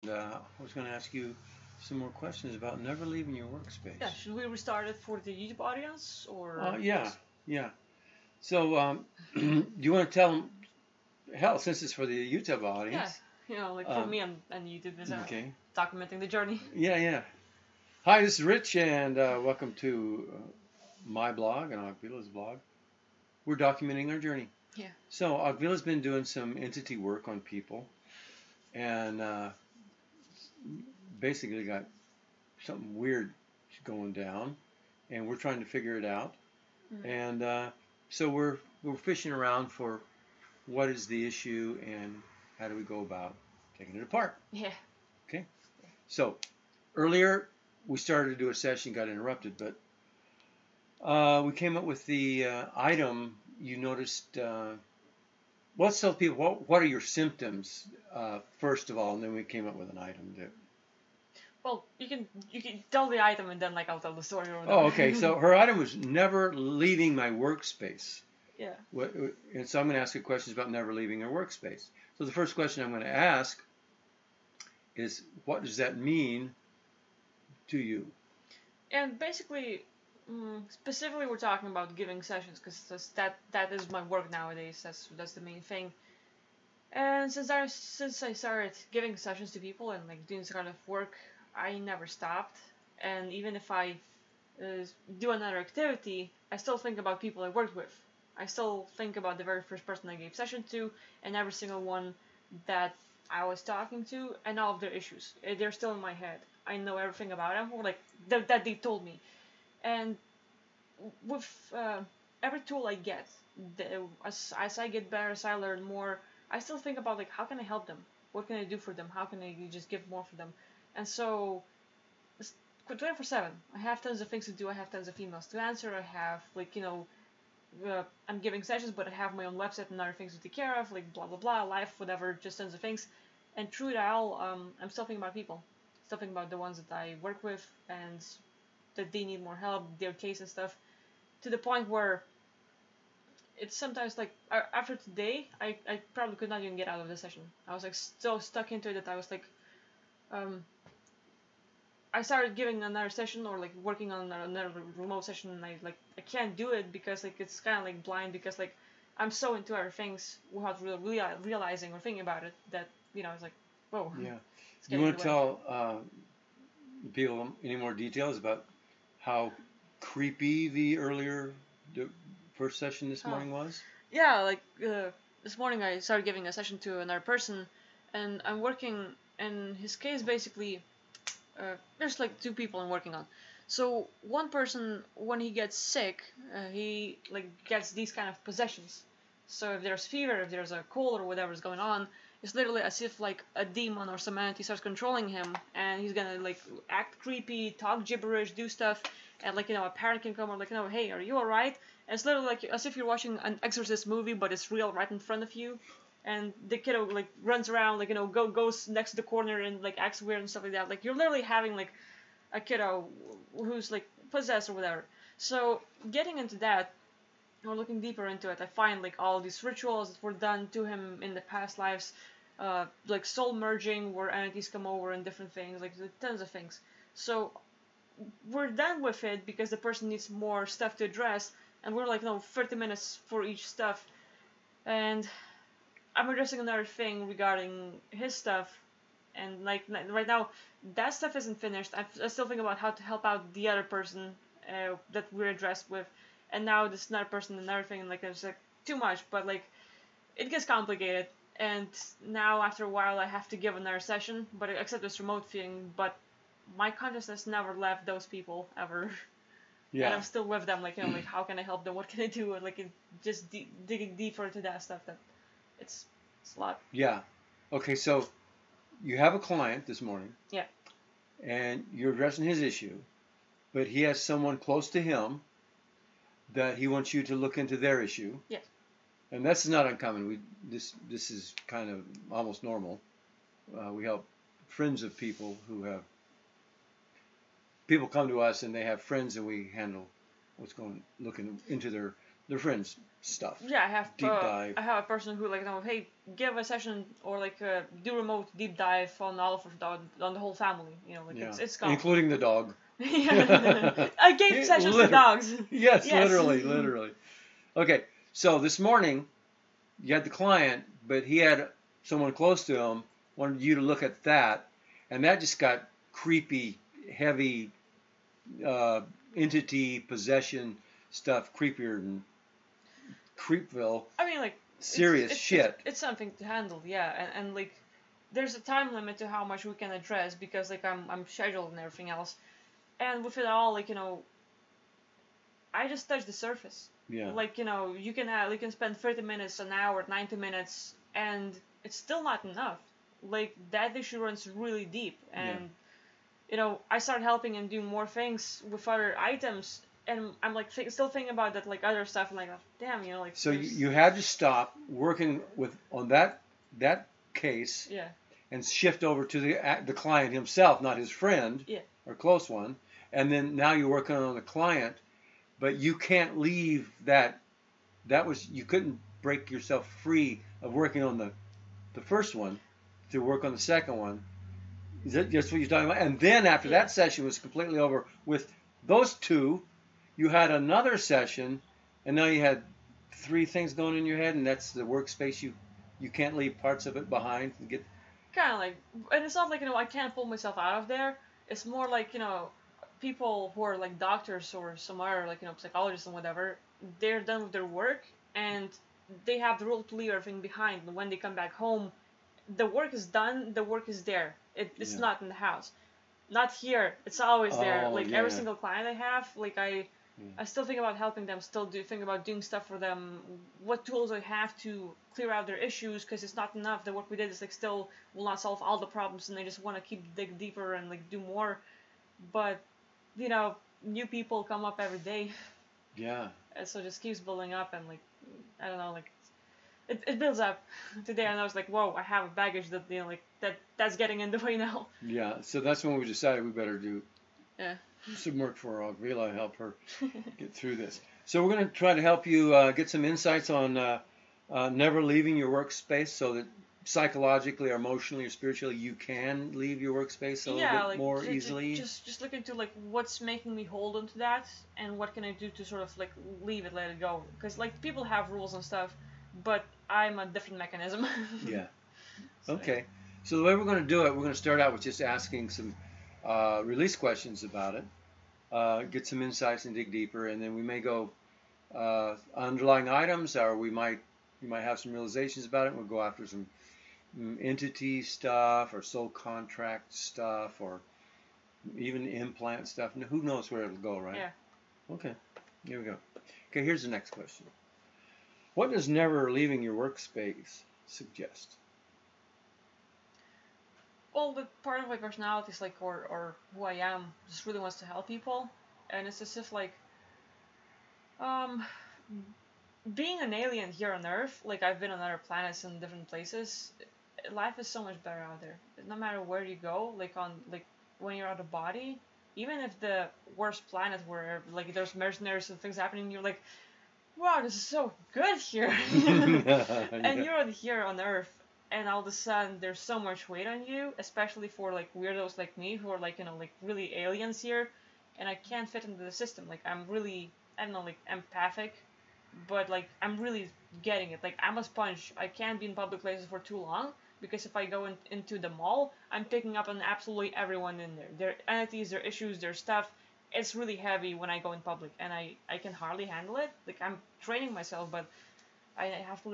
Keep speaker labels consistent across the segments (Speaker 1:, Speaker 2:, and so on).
Speaker 1: I was going to ask you some more questions about never leaving your
Speaker 2: Yeah,
Speaker 1: workspace.
Speaker 2: should we restart it for the YouTube audience or
Speaker 1: Yeah,
Speaker 2: yes?
Speaker 1: yeah. So, do you want to tell them, hell, since it's for the YouTube
Speaker 2: Yeah,
Speaker 1: audience,
Speaker 2: like for
Speaker 1: um,
Speaker 2: me and YouTube is
Speaker 1: okay.
Speaker 2: documenting the journey.
Speaker 1: Yeah, yeah. Hi, this is Rich, and welcome to my blog and Agvila's blog. We're documenting our journey.
Speaker 2: Yeah.
Speaker 1: So, Agvila's been doing some entity work on people, and basically got something weird going down, and we're trying to figure it out.
Speaker 2: Mm.
Speaker 1: And so we're fishing around for what is the issue and how do we go about taking it apart.
Speaker 2: Yeah.
Speaker 1: Okay. So earlier we started to do a session, got interrupted, but we came up with the item. You noticed. Let's tell people what are your symptoms first of all, and then we came up with an item.
Speaker 2: Well, you can tell the item and then like I'll tell the story or
Speaker 1: Oh,
Speaker 2: whatever.
Speaker 1: okay. So her item was never leaving my workspace.
Speaker 2: Yeah.
Speaker 1: And so I'm going to ask you questions about never leaving your workspace. So the first question I'm going to ask is, what does that mean to you?
Speaker 2: And basically, specifically, we're talking about giving sessions because that is my work nowadays. That's the main thing. And since I started giving sessions to people and like doing this kind of work, I never stopped. And even if I uh, do another activity, I still think about people I worked with. I still think about the very first person I gave session to, and every single one that I was talking to, and all of their issues. They're still in my head. I know everything about them, or like that they told me. And with every tool I get, as I get better, as I learn more, I still think about like how can I help them? What can I do for them? How can I just give more for them? And so 24/7. I have tons of things to do. I have tons of emails to answer. I have I'm giving sessions, but I have my own website and other things to take care of, like blah blah blah, life, whatever, just tons of things. And through it all, I'm still thinking about people, still thinking about the ones that I work with and that they need more help, their case and stuff, to the point where it's sometimes like after today, I probably could not even get out of the session. I was like so stuck into it that I was like, um, I started giving another session or like working on another remote session, and I can't do it because like it's kind of like blind because like I'm so into other things without really realizing or thinking about it that it's like whoa,
Speaker 1: Yeah.
Speaker 2: it's
Speaker 1: Do you
Speaker 2: getting in
Speaker 1: want
Speaker 2: the
Speaker 1: to
Speaker 2: way.
Speaker 1: tell people any more details about how creepy the first session this
Speaker 2: Oh
Speaker 1: morning was?
Speaker 2: yeah, like this morning I started giving a session to another person, and I'm working. And his case basically there's like two people I'm working on. So one person, when he gets sick, he like gets these kind of possessions. So if there's fever, if there's a cold or whatever's going on, it's literally as if like a demon or some entity starts controlling him, and he's gonna like act creepy, talk gibberish, do stuff, and like a parent can come or like hey, are you alright? And it's literally like as if you're watching an Exorcist movie, but it's real right in front of you, and the kiddo like runs around like goes next to the corner and like acts weird and stuff like that. Like you're literally having like a kiddo who's like possessed or whatever. So getting into that or looking deeper into it, I find like all these rituals that were done to him in the past lives, like soul merging where entities come over and different things, like tons of things. So we're done with it because the person needs more stuff to address, and we're like 30 minutes for each stuff, and I'm addressing another thing regarding his stuff, and like right now, that stuff isn't finished. I still think about how to help out the other person that we're addressed with, and now this another person, another thing, and like there's like too much, but like it gets complicated. And now after a while, I have to give another session, but except this remote thing. But my consciousness never left those people ever, and
Speaker 1: Yeah.
Speaker 2: I'm still with them. Like like how can I help them? What can I do? And like just digging deeper into that stuff. That it's it's a lot.
Speaker 1: Yeah. Okay, so you have a client this morning
Speaker 2: Yeah.
Speaker 1: and you're addressing his issue, but he has someone close to him that he wants you to look into their issue.
Speaker 2: Yes.
Speaker 1: And that's not uncommon. This is kind of almost normal. We help friends of people come to us and they have friends and we handle looking into their their friends' stuff.
Speaker 2: Yeah, I have
Speaker 1: deep dive.
Speaker 2: I have a person who like, hey, give a session or like do remote deep dive on all of on the whole family. Like it's gone.
Speaker 1: Including the dog.
Speaker 2: I gave sessions to dogs.
Speaker 1: Yes, literally. Okay, so this morning you had the client, but he had someone close to him, wanted you to look at that, and that just got creepy, heavy entity possession stuff, creepier than Creepville.
Speaker 2: I mean, like
Speaker 1: serious shit.
Speaker 2: It's something to handle, yeah, and like there's a time limit to how much we can address because like I'm scheduled and everything else, and with it all, like I just touched the surface.
Speaker 1: Yeah.
Speaker 2: Like you can spend 30 minutes, an hour, 90 minutes, and it's still not enough. Like that issue runs really deep, and I started helping and doing more things with other items, and I'm like still thinking about that like other stuff, and like damn, like.
Speaker 1: So you had to stop working on that case.
Speaker 2: Yeah.
Speaker 1: And shift over to the client himself, not his friend or close one, and then now you're working on the client, but you can't leave that. You couldn't break yourself free of working on the first one to work on the second one. Is that just what you're talking about? And then after that session was completely over with those two, you had another session, and now you had 3 things going in your head, and that's the workspace. You can't leave parts of it behind and get.
Speaker 2: Kind of like, and it's not like I can't pull myself out of there. It's more like people who are like doctors or some other like psychologists and whatever. They're done with their work and they have the rule to leave everything behind. And when they come back home, the work is done. The work is there. It's not in the house, not here. It's always there. Like every single client I have, like I still think about helping them, still think about doing stuff for them, what tools I have to clear out their issues, because it's not enough. The work we did is like still will not solve all the problems, and they just want to dig deeper and like do more. But, new people come up every day.
Speaker 1: Yeah.
Speaker 2: And so it just keeps building up, and like, I don't know, like, it builds up. Today I was like, whoa, I have a baggage that, that's getting in the way now.
Speaker 1: Yeah, so that's when we decided we better do some work for our Vila, help her get through this. So we're going to try to help you get some insights on never leaving your workspace, so that psychologically or emotionally or spiritually you can leave your workspace a little bit more easily.
Speaker 2: Just look into like what's making me hold on to that, and what can I do to sort of like leave it, let it go. Because like people have rules and stuff, but I'm a different mechanism.
Speaker 1: Yeah. Okay. So the way we're going to do it, we're going to start out with just asking some release questions about it, get some insights and dig deeper, and then we may go underlying items, or you might have some realizations about it. We'll go after some entity stuff or soul contract stuff or even implant stuff. Who knows where it'll go, right?
Speaker 2: Yeah.
Speaker 1: Okay. Here we go. Okay, here's the next question. What does never leaving your workspace suggest?
Speaker 2: Well, the part of my personality is like, or who I am, just really wants to help people, and it's as if like, being an alien here on Earth, like I've been on other planets and different places, life is so much better out there. No matter where you go, like when you're out of body, even if the worst planet where like there's mercenaries and things happening, you're like, wow, this is so good here, and you're here on Earth. And all of a sudden, there's so much weight on you, especially for like weirdos like me who are like like really aliens here, and I can't fit into the system. Like I'm really, I don't know, like empathic, but like I'm really getting it. Like I'm a sponge. I can't be in public places for too long because if I go into the mall, I'm picking up on absolutely everyone in there. Their entities, their issues, their stuff. It's really heavy when I go in public, and I can hardly handle it. Like I'm training myself, but I have to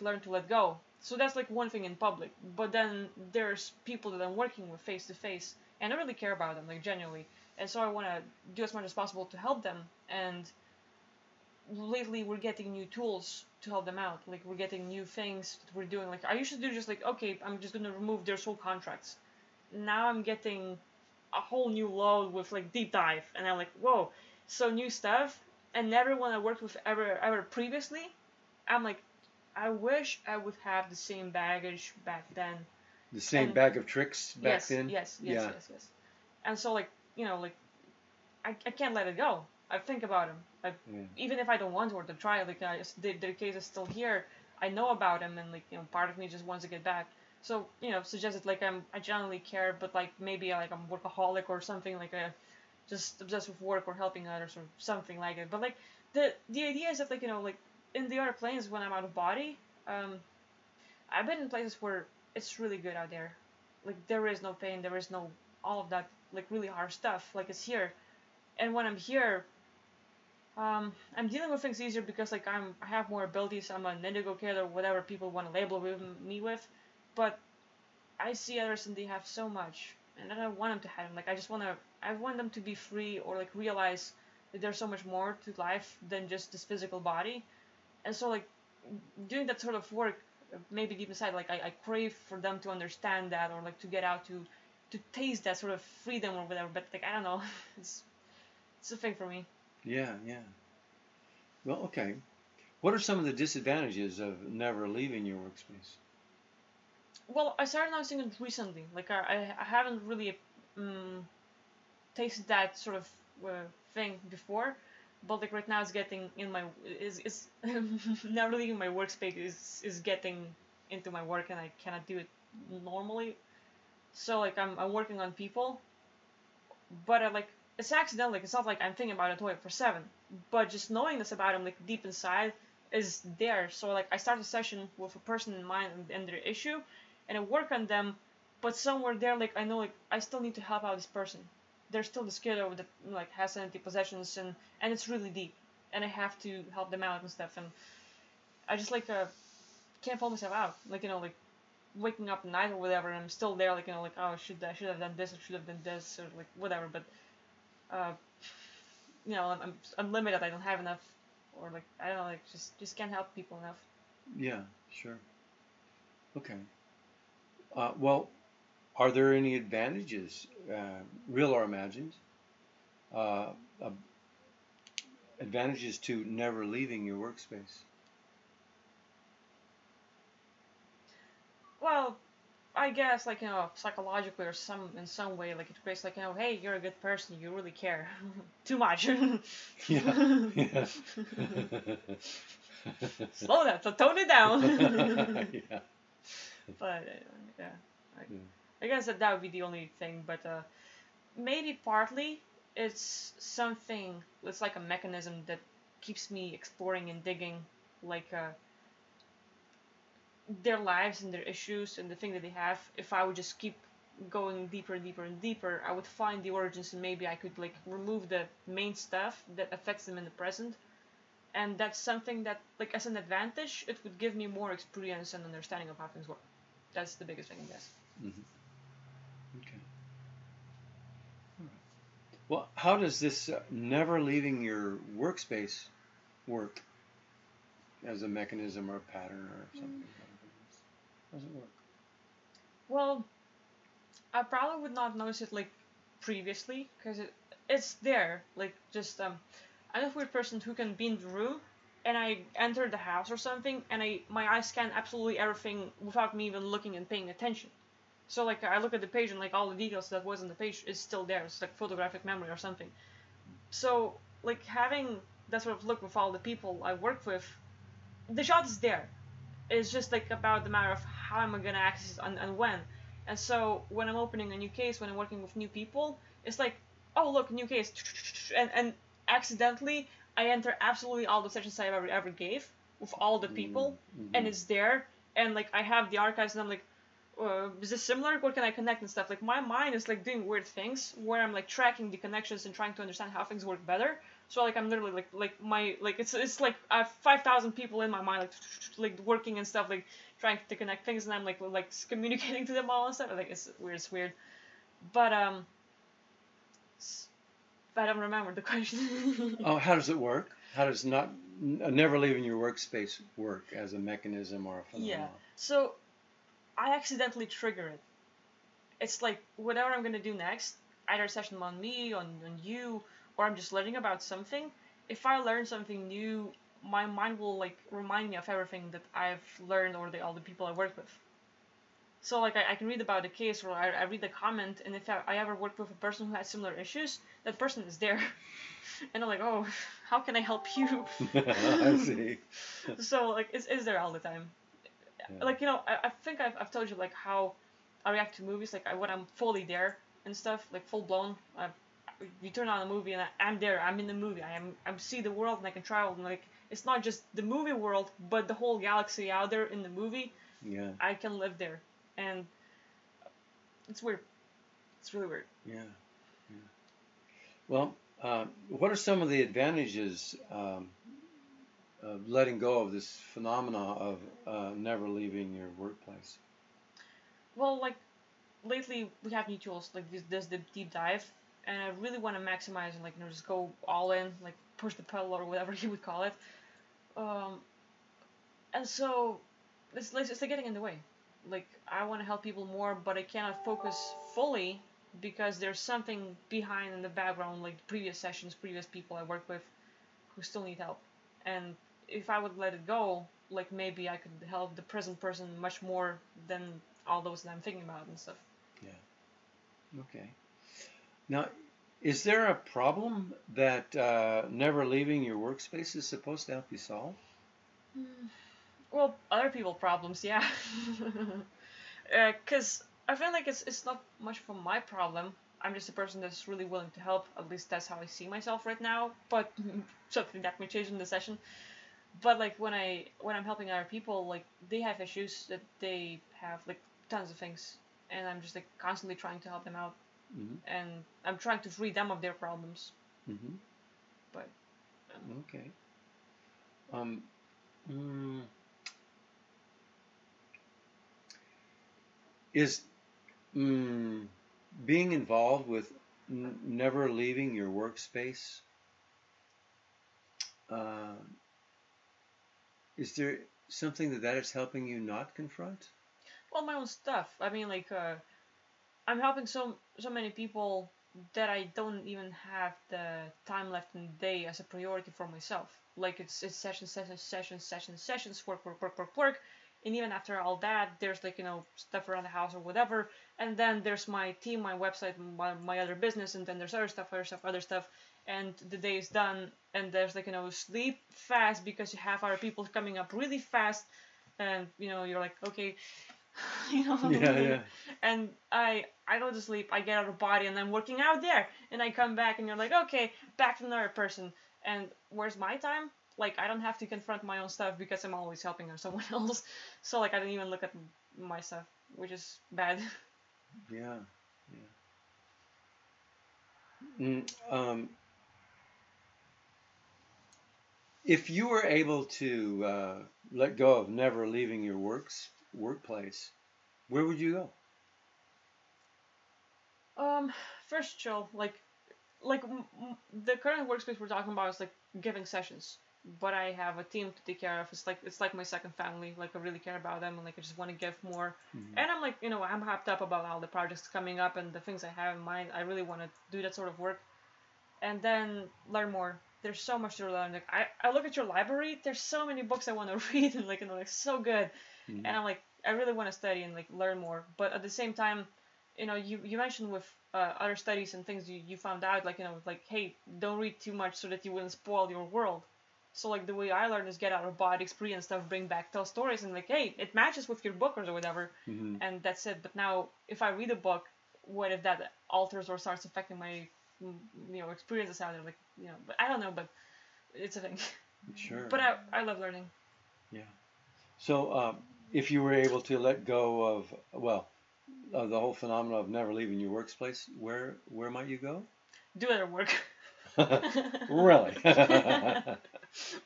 Speaker 2: learn to let go. So that's like one thing in public, but then there's people that I'm working with face to face, and I really care about them, like genuinely, and so I want to do as much as possible to help them. And lately, we're getting new tools to help them out. Like we're getting new things that we're doing. Like I used to do just like, okay, I'm just gonna remove their soul contracts. Now I'm getting a whole new load with like deep dive, and I'm like, whoa, so new stuff. And everyone I worked with ever previously, I'm like, I wish I would have the same baggage back then.
Speaker 1: The same bag of tricks back then?
Speaker 2: Yes. And so, like, like, I can't let it go. I think about them. Even if I don't want to or to try, like their case is still here. I know about them, and like part of me just wants to get back. So suggested like I genuinely care, but like maybe like I'm workaholic or something, like just obsessed with work or helping others or something like it. But like the idea is that like like in the other planes when I'm out of body, I've been in places where it's really good out there. Like there is no pain, there is no all of that like really hard stuff. Like it's here, and when I'm here, I'm dealing with things easier because like I have more abilities. I'm an indigo kid or whatever people want to label me with, but I see others and they have so much, and I don't want them to have them. Like I want them to be free or like realize that there's so much more to life than just this physical body, and so like doing that sort of work, maybe deep inside, like I crave for them to understand that or like to get out to taste that sort of freedom or whatever. But like I don't know, it's a thing for me.
Speaker 1: Yeah, yeah. Well, okay. What are some of the disadvantages of never leaving your workspace?
Speaker 2: Well, I started noticing it recently. Like I haven't really tasted that sort of thing before, but like right now it's getting in my is not really in my workspace is getting into my work and I cannot do it normally. So like I'm working on people, but I like it's accidental. Like it's not like I'm thinking about it 24/7, but just knowing this about them like deep inside is there. So like I start a session with a person in mind and their issue, and I work on them, but somewhere there like I know like I still need to help out this person. They're still this kid that like has empty possessions and it's really deep, and I have to help them out and stuff. And I just like can't pull myself out. Like like waking up at night or whatever, and I'm still there. Like like oh I should have done this or should have done this or like whatever. But uh, I'm limited. I don't have enough, or like I don't know, like just can't help people enough.
Speaker 1: Yeah, sure. Okay. Well, are there any advantages, real or imagined, uh, uh, advantages to never leaving your workspace?
Speaker 2: Well, I guess like psychologically or in some way like it creates like hey, you're a good person, you really care too much.
Speaker 1: Yeah, yeah.
Speaker 2: Slow down, so tone it down.
Speaker 1: Yeah.
Speaker 2: But yeah, I guess that would be the only thing. But maybe partly it's something. It's like a mechanism that keeps me exploring and digging, like their lives and their issues and the thing that they have. If I would just keep going deeper and deeper and deeper, I would find the origins and maybe I could like remove the main stuff that affects them in the present. And that's something that, like, as an advantage, it would give me more experience and understanding of how things work. That's the biggest thing, I guess.
Speaker 1: Mm-hmm. Okay. All right. Well, how does this never leaving your workspace work as a mechanism or a pattern or something? How does it work?
Speaker 2: Well, I probably would not notice it like previously because it's there. Like just I'm a weird person who can be in the room and I enter the house or something and my eyes scan absolutely everything without me even looking and paying attention. So like I look at the page and like all the details that was on the page is still there. It's like photographic memory or something. So like having that sort of look with all the people I work with, the shot is there. It's just like about the matter of how am I gonna access it and when. And so when I'm opening a new case, when I'm working with new people, it's like, oh look, new case, and accidentally I enter absolutely all the sessions I ever gave with all the people, and it's there, and like I have the archives, and I'm like, is this similar? What can I connect and stuff? Like my mind is like doing weird things where I'm like tracking the connections and trying to understand how things work better. So like I'm literally it's like I have 5,000 people in my mind like working and stuff like trying to connect things, and I'm like communicating to them all and stuff. Like it's weird, but I don't remember the question.
Speaker 1: Oh, how does it work? How does never leaving your workspace work as a mechanism or a phenomenon?
Speaker 2: Yeah. So I accidentally trigger it. It's like whatever I'm gonna do next, either a session on me, on you, or I'm just learning about something. If I learn something new, my mind will like remind me of everything that I've learned or all the people I work with. So like I can read about the case, or I read the comment, and if I ever work with a person who has similar issues, that person is there. And I'm like, oh, how can I help you?
Speaker 1: I see.
Speaker 2: So like it's there all the time.
Speaker 1: Yeah.
Speaker 2: Like I think I've told you like how I react to movies, like when I'm fully there and stuff, like full blown. You turn on a movie and I'm there. I'm in the movie. I'm see the world and I can travel. And like it's not just the movie world, but the whole galaxy out there in the movie.
Speaker 1: Yeah.
Speaker 2: I can live there, and it's weird. It's really weird.
Speaker 1: Yeah. Yeah. Well, what are some of the advantages of letting go of this phenomena of never leaving your workplace?
Speaker 2: Well, like lately we have new tools like this the deep dive, and I really want to maximize and like just go all in, like push the pedal or whatever you would call it. Um, and so it's like getting in the way. Like I want to help people more, but I cannot focus fully because there's something behind in the background, like previous sessions, previous people I worked with who still need help. And if I would let it go, like maybe I could help the present person much more than all those that I'm thinking about and stuff.
Speaker 1: Yeah. Okay. Now, is there a problem that never leaving your workspace is supposed to help you solve?
Speaker 2: Well, other people problems, yeah. Because I feel like it's not much for my problem. I'm just a person that's really willing to help. At least that's how I see myself right now. But something that may change in the session. But like when I'm helping other people, like they have issues that they have, like tons of things, and I'm just like constantly trying to help them out,
Speaker 1: Mm-hmm.
Speaker 2: and I'm trying to free them of their problems.
Speaker 1: Mm-hmm.
Speaker 2: But
Speaker 1: Okay. Um, mm, is being involved with never leaving your workspace, uh, is there something that is helping you not confront?
Speaker 2: well, my own stuff. I mean, like I'm helping so many people that I don't even have the time left in the day as a priority for myself. Like it's sessions, work, and even after all that, there's like stuff around the house or whatever, and then there's my team, my website, my other business, and then there's other stuff, and the day is done, and there's like sleep fast because you have other people coming up really fast, and you're like okay,
Speaker 1: Yeah, yeah.
Speaker 2: and I go to sleep, I get out of body, and I'm working out there, and I come back, and you're like, okay, back to another person, and where's my time? Like I don't have to confront my own stuff because I'm always helping someone else, so like I don't even look at my stuff, which is bad.
Speaker 1: Yeah, yeah. If you were able to let go of never leaving your workplace, where would you go?
Speaker 2: First chill, the current workspace we're talking about is like giving sessions, but I have a team to take care of. It's like my second family. Like I really care about them, and like I just want to give more.
Speaker 1: Mm-hmm.
Speaker 2: And I'm like I'm hyped up about all the projects coming up and the things I have in mind. I really want to do that sort of work, and then learn more. There's so much to learn. Like I look at your library. There's so many books I want to read, and like so good.
Speaker 1: Mm-hmm.
Speaker 2: And I'm like I really want to study and like learn more. But at the same time, you mentioned with other studies and things you found out, like like hey, don't read too much so that you wouldn't spoil your world. So like the way I learn is get out of body experience stuff, bring back, tell stories, and like hey, it matches with your book or whatever,
Speaker 1: Mm-hmm.
Speaker 2: and that's it. But now if I read a book, what if that alters or starts affecting my experiences out there? Like but I don't know, but it's a thing.
Speaker 1: Sure.
Speaker 2: But I love learning.
Speaker 1: Yeah. So, if you were able to let go of the whole phenomenon of never leaving your workplace, where might you go?
Speaker 2: Do other work.
Speaker 1: Really?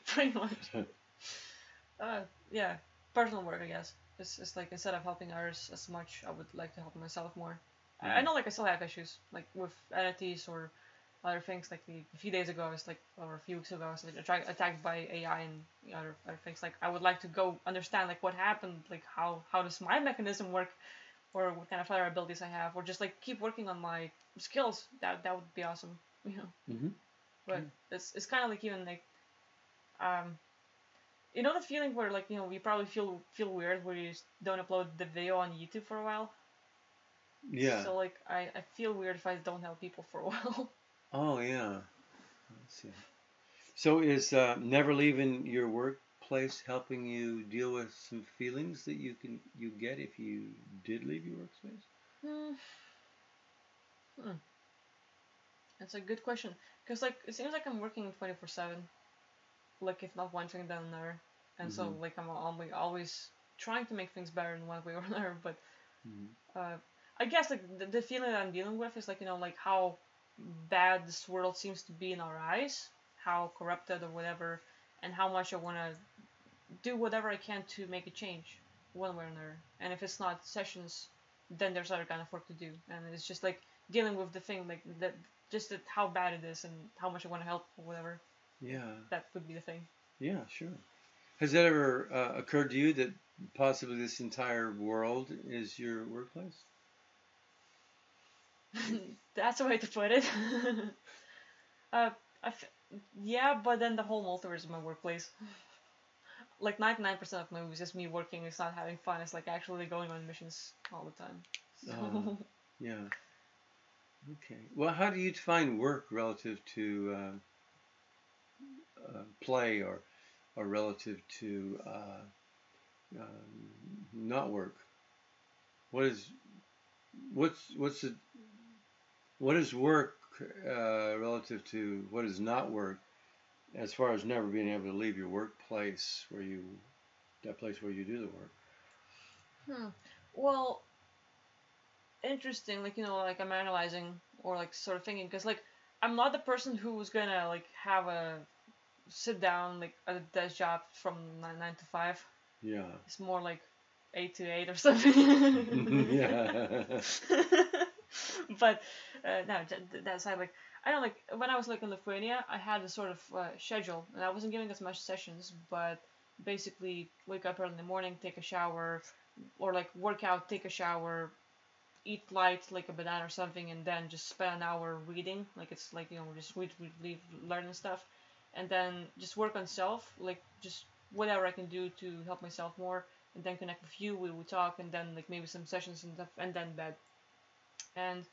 Speaker 2: Pretty much. Yeah, personal work, I guess. It's like instead of helping others as much, I would like to help myself more. I know, like I still have issues, like with entities or other things. Like a few days ago, I was like, or a few weeks ago, I was like attacked by AI and other things. Like I would like to go understand like what happened, like how does my mechanism work, or what kind of other abilities I have, or just like keep working on my skills. That would be awesome,
Speaker 1: Mm-hmm.
Speaker 2: But it's kind of like even like um You know the feeling where like you probably feel weird where you don't upload the video on YouTube for a while.
Speaker 1: Yeah.
Speaker 2: So like I feel weird if I don't help people for a while.
Speaker 1: Oh yeah. Let's see. So is never leaving your workplace helping you deal with some feelings that you get if you did leave your workspace?
Speaker 2: Hmm. Hmm. That's a good question. Because like it seems like I'm working 24/7. Like if not one thing then another. And so
Speaker 1: Mm-hmm.
Speaker 2: like I'm always trying to make things better in one way or another. But
Speaker 1: Mm-hmm.
Speaker 2: I guess like the feeling that I'm dealing with is like like how bad this world seems to be in our eyes, how corrupted or whatever, and how much I want to do whatever I can to make a change one way or another. And if it's not sessions, then there's other kind of work to do. And it's just like dealing with the thing like that, just that how bad it is and how much I want to help or whatever.
Speaker 1: Yeah.
Speaker 2: That would be the thing.
Speaker 1: Yeah. Sure. Has that ever occurred to you that possibly this entire world is your workplace?
Speaker 2: That's a way to put it. uh, I f- yeah, but then the whole multiverse is my workplace. Like 99% of movies, just me working. It's not having fun. It's like actually going on missions all the time. So
Speaker 1: Yeah. Okay. Well, how do you define work relative to play or relative to not work? What is what's the what is work relative to what is not work as far as never being able to leave your workplace that place where you do the work?
Speaker 2: well, interesting. Like like I'm analyzing or like sort of thinking because like I'm not the person who's gonna like have a sit down like at a desk job from 9 to 5.
Speaker 1: Yeah.
Speaker 2: It's more like 8 to 8 or something.
Speaker 1: Yeah.
Speaker 2: But no, that aside, like I don't like when I was like in Lithuania, I had a sort of schedule, and I wasn't giving as much sessions, but basically wake up early in the morning, take a shower, or like work out, take a shower, eat light like a banana or something, and then just spend an hour reading, like it's like just read, learning stuff, and then just work on self, like just whatever I can do to help myself more, and then connect with you, we will talk, and then like maybe some sessions and stuff, and then bed. And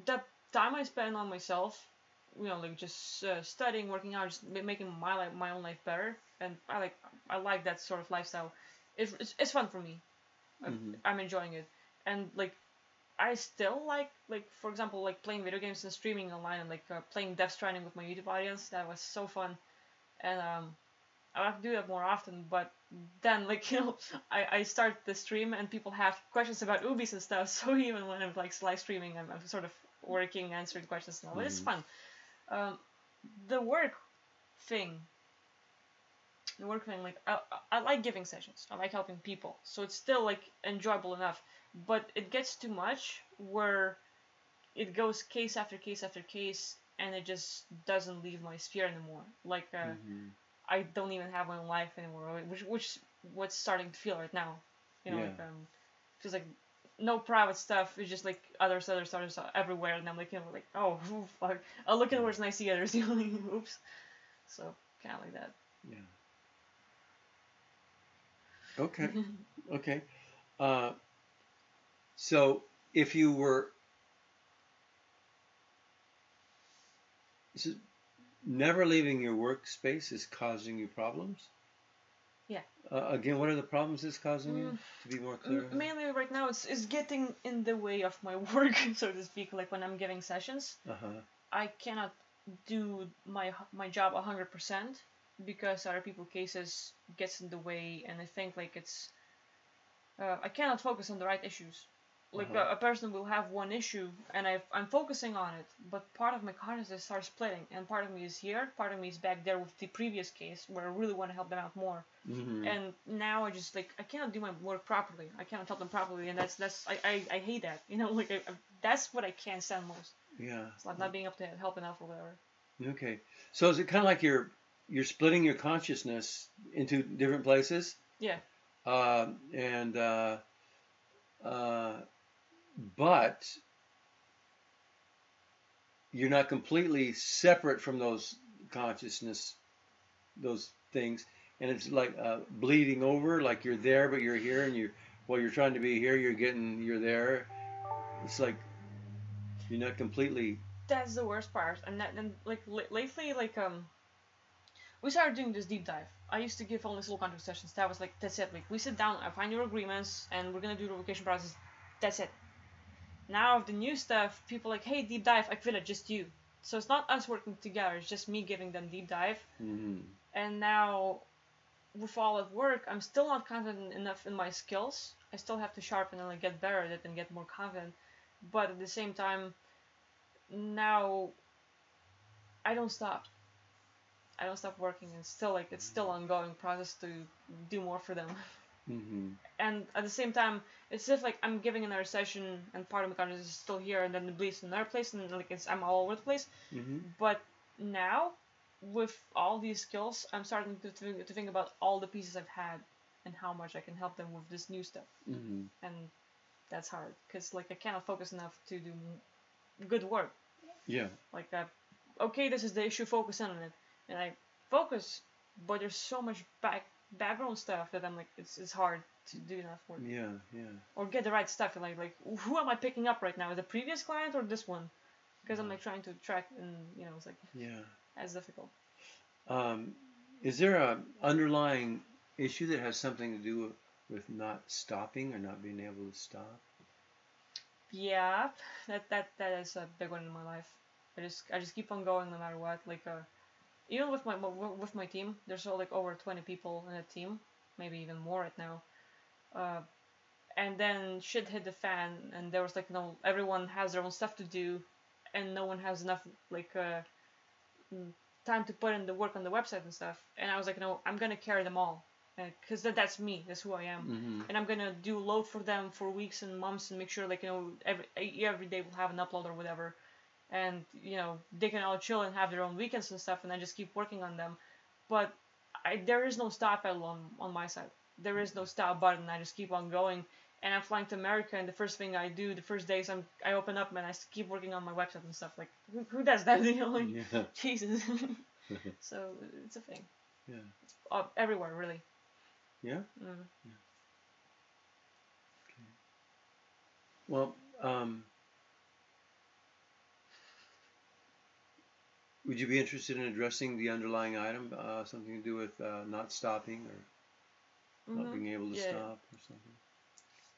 Speaker 2: the time I spend on myself, like just studying, working out, just making my own life better, and I like that sort of lifestyle. It's fun for me.
Speaker 1: Hmm.
Speaker 2: I'm enjoying it, and like I still like for example like playing video games and streaming online and like playing Death Stranding with my YouTube audience. That was so fun, and I have to do that more often. But then like I start the stream and people have questions about Ubis and stuff. So even when I'm like live streaming, I'm sort of working, answering questions and all. But it's
Speaker 1: Hmm.
Speaker 2: fun. Um, the work thing. The work thing, like I like giving sessions. I like helping people, so it's still like enjoyable enough. But it gets too much where it goes case after case after case, and it just doesn't leave my sphere anymore. Like
Speaker 1: Hmm.
Speaker 2: I don't even have my own life anymore, which what's starting to feel right now.
Speaker 1: Yeah.
Speaker 2: Like just like no private stuff. It's just like others everywhere, and I'm like like oh fuck. I'll look inwards and I see others. Oops. So kind of like that.
Speaker 1: Yeah. Okay. Okay. Uh, so if you were so never leaving your workspace is causing you problems.
Speaker 2: Yeah.
Speaker 1: Again, what are the problems it's causing you? To be more clear.
Speaker 2: Mainly right now, it's getting in the way of my work, so to speak. Like when I'm giving sessions,
Speaker 1: Uh-huh.
Speaker 2: I cannot do my job 100% because other people cases gets in the way, and I think like it's I cannot focus on the right issues. Like
Speaker 1: Uh-huh.
Speaker 2: a person will have one issue, and I'm focusing on it, but part of my consciousness starts splitting, and part of me is here, part of me is back there with the previous case where I really want to help them out more.
Speaker 1: Mm-hmm.
Speaker 2: And now I just like I cannot do my work properly. I cannot help them properly, and that's I hate that. Like that's what I can't stand most.
Speaker 1: Yeah.
Speaker 2: It's like not being able to help enough or whatever.
Speaker 1: Okay. So is it kind of like you're splitting your consciousness into different places?
Speaker 2: Yeah.
Speaker 1: And but you're not completely separate from those consciousness, those things. and it's like bleeding over, like you're there but you're here, and while you're trying to be here, you're there. It's like you're not completely.
Speaker 2: That's the worst part. And like lately, like we started doing this deep dive. I used to give only slow contract sessions. That was like, that's it. Like, we sit down, I find your agreements, and we're gonna do the revocation process. That's it. Now, the new stuff, people like, hey, deep dive, I feel it, just you. So it's not us working together, it's just me giving them deep dive.
Speaker 1: Mm-hmm.
Speaker 2: And now, with all at work, I'm still not confident enough in my skills. I still have to sharpen and like get better at it and get more confident. But at the same time, now, I don't stop. I don't stop working, and still like it's still ongoing process to do more for them.
Speaker 1: Mm-hmm.
Speaker 2: And at the same time, it's as if like I'm giving another session, and part of my consciousness is still here, and then it bleeds to another place, and like I'm all over the place.
Speaker 1: Mm-hmm.
Speaker 2: But now, with all these skills, I'm starting to think about all the pieces I've had, and how much I can help them with this new stuff.
Speaker 1: Mm-hmm.
Speaker 2: And that's hard, because like I cannot focus enough to do good work.
Speaker 1: Yeah.
Speaker 2: Like okay, this is the issue, focus in on it. And I focus, but there's so much background stuff that I'm like, it's hard to do enough work.
Speaker 1: Yeah, yeah.
Speaker 2: Or get the right stuff. And like who am I picking up right now? The previous client or this one? Because I'm like trying to track, and it's like,
Speaker 1: yeah,
Speaker 2: that's difficult.
Speaker 1: Is there a underlying issue that has something to do with not stopping or not being able to stop?
Speaker 2: Yeah, that is a big one in my life. I just keep on going no matter what. Like even with my team, there's all like over 20 people in a team, maybe even more right now. And then shit hit the fan, and there was like everyone has their own stuff to do, and no one has enough like time to put in the work on the website and stuff. And I was like, no, I'm gonna carry them all, because that's me, that's who I am.
Speaker 1: Mm-hmm.
Speaker 2: And I'm gonna do load for them for weeks and months and make sure like every day we'll have an upload or whatever. And they can all chill and have their own weekends and stuff, and I just keep working on them. But there is no stop on my side. There is no stop button. I just keep on going. And I'm flying to America, and the first thing I do the first days, I open up and I keep working on my website and stuff. Like who does that?
Speaker 1: Yeah.
Speaker 2: Jesus. So it's a thing.
Speaker 1: Yeah.
Speaker 2: It's everywhere, really.
Speaker 1: Yeah.
Speaker 2: Mm.
Speaker 1: Yeah. Okay. Well, would you be interested in addressing the underlying item, something to do with not stopping or not being able to stop or something?